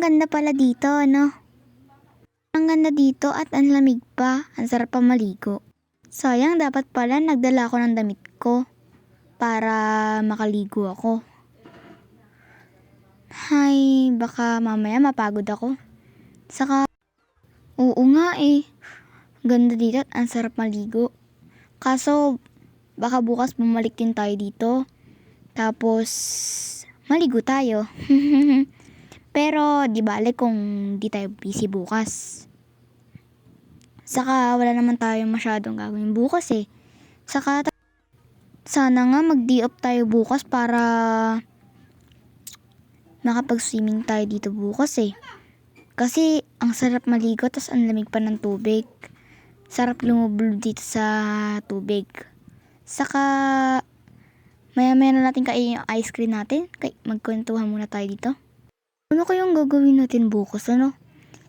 ganda pala dito, ano? Ang ganda dito at ang lamig pa. Ang sarap pa maligo. Sayang, dapat pala nagdala ako ng damit ko para makaligo ako. Hay, baka mamaya mapagod ako. Saka, oo nga eh. Ganda dito at ang sarap maligo. Kaso, baka bukas bumalik din tayo dito. Tapos, maligo tayo. Pero, di bale kung di tayo busy bukas. Saka, wala naman tayo masyadong gagawin bukas eh. Saka, sana nga mag-day off tayo bukas para makapag-swimming tayo dito bukas eh. Kasi, ang sarap maligo tas ang lamig pa ng tubig. Sarap lumublob dito sa tubig. Saka, maya-maya na natin kainin yung ice cream natin. Magkwentuhan muna tayo dito. Ano kayong gagawin natin bukas, ano?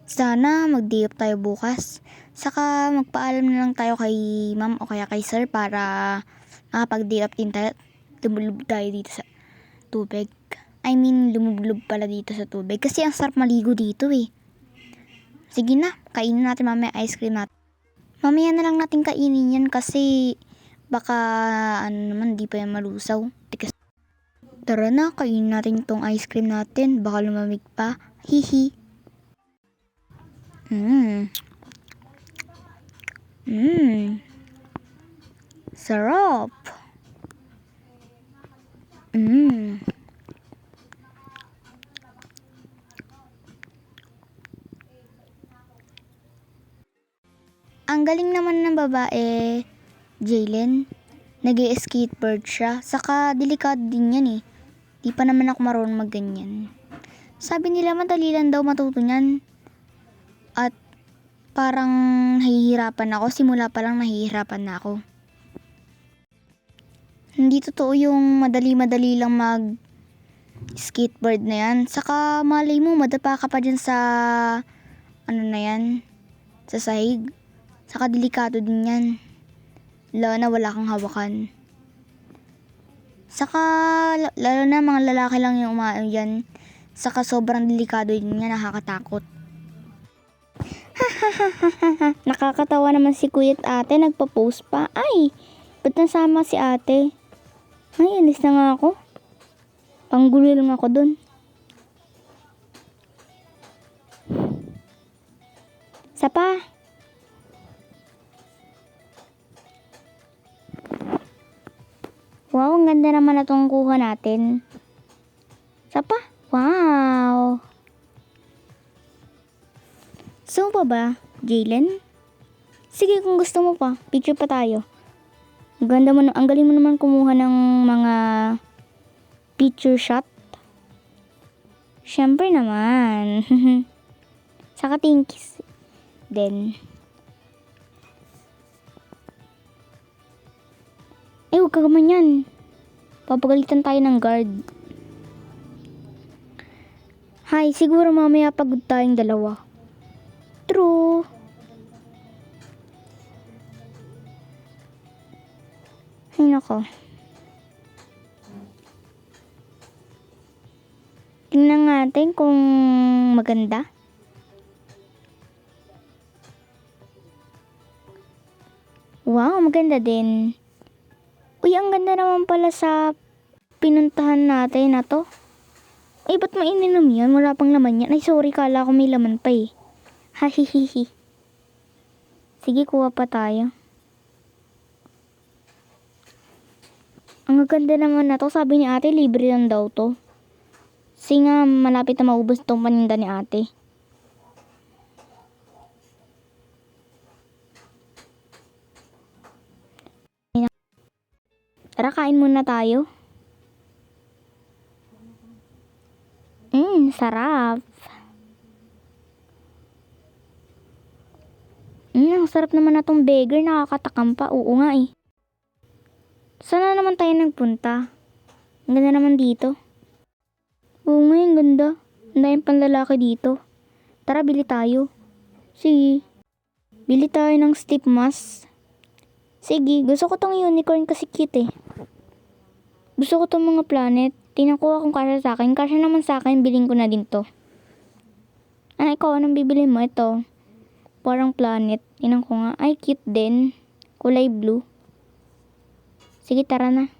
Sana mag-day off tayo bukas. Saka, magpaalam na lang tayo kay ma'am o kaya kay sir para makapag-day off din tayo. Lumublob tayo dito sa tubig. I mean, lumublob pala dito sa tubig. Kasi ang sarap maligo dito eh. Sige na, kainin natin mamaya ice cream natin. Mamaya na lang natin kainin yan kasi baka di pa yan malusaw. Tara na, kainin natin tong ice cream natin. Baka lumamig pa. Hihi. Sarap. Ang galing naman ng babae, Jalen. Nag-skateboard siya. Saka delikado din yan eh. Di pa naman ako marunong magganyan. Sabi nila madali lang daw matuto niyan. At parang nahihirapan ako. Simula pa lang nahihirapan na ako. Hindi totoo yung madali-madali lang mag-skateboard na yan. Saka malay mo, madapa ka pa dyan sa sa sahig. Saka delikado din yan. Lalo na wala kang hawakan. Saka lalo na mga lalaki lang yung umaano yan. Saka sobrang delikado din yan, nakakatakot. Nakakatawa naman si kuya at ate, nagpa-post pa. Ay, ba't nasama si ate? Ay, alis na nga ako. Panggulo lang ako dun. Sapa. Wow, ang ganda naman na itong kuha natin. Sapa? Wow. So pa ba, Jalen? Sige, kung gusto mo pa, picture pa tayo. Ang galing mo naman kumuha ng mga picture shot. Syempre naman. Saka thanks din. Huwag ka gaman yan. Papagalitan tayo ng guard. Hay, siguro mamaya pagod tayong dalawa. True. Ay nako. Tingnan natin kung maganda. Wow, maganda din. Uy, ang ganda naman pala sa pinuntahan natin na to. Eh, ba't maininom yun? Wala pang laman yan. Ay, sorry, kala ko may laman pa eh. Hahihihi. Sige, kuha pa tayo. Ang ganda naman na to. Sabi ni ate, libre lang daw to. Kasi nga, malapit na maubos tong paninda ni ate. Tara, kain muna tayo. Sarap. Ang sarap naman na tong burger. Nakakatakam pa. Oo nga eh. Saan naman tayo nagpunta? Ang ganda naman dito. Oo nga, ang ganda. Ang daming panlalaki dito. Tara, bili tayo. Sige. Bili tayo ng stick mask. Sige, gusto ko tong unicorn kasi cute eh. Gusto ko tong mga planet. Tingnan ko kung kasya sa akin. Kasya naman sa akin, bilhin ko na din to. Ikaw, anong bibili mo? Ito. Parang planet. Tingnan ko nga. Ay, cute din. Kulay blue. Sige, tara na.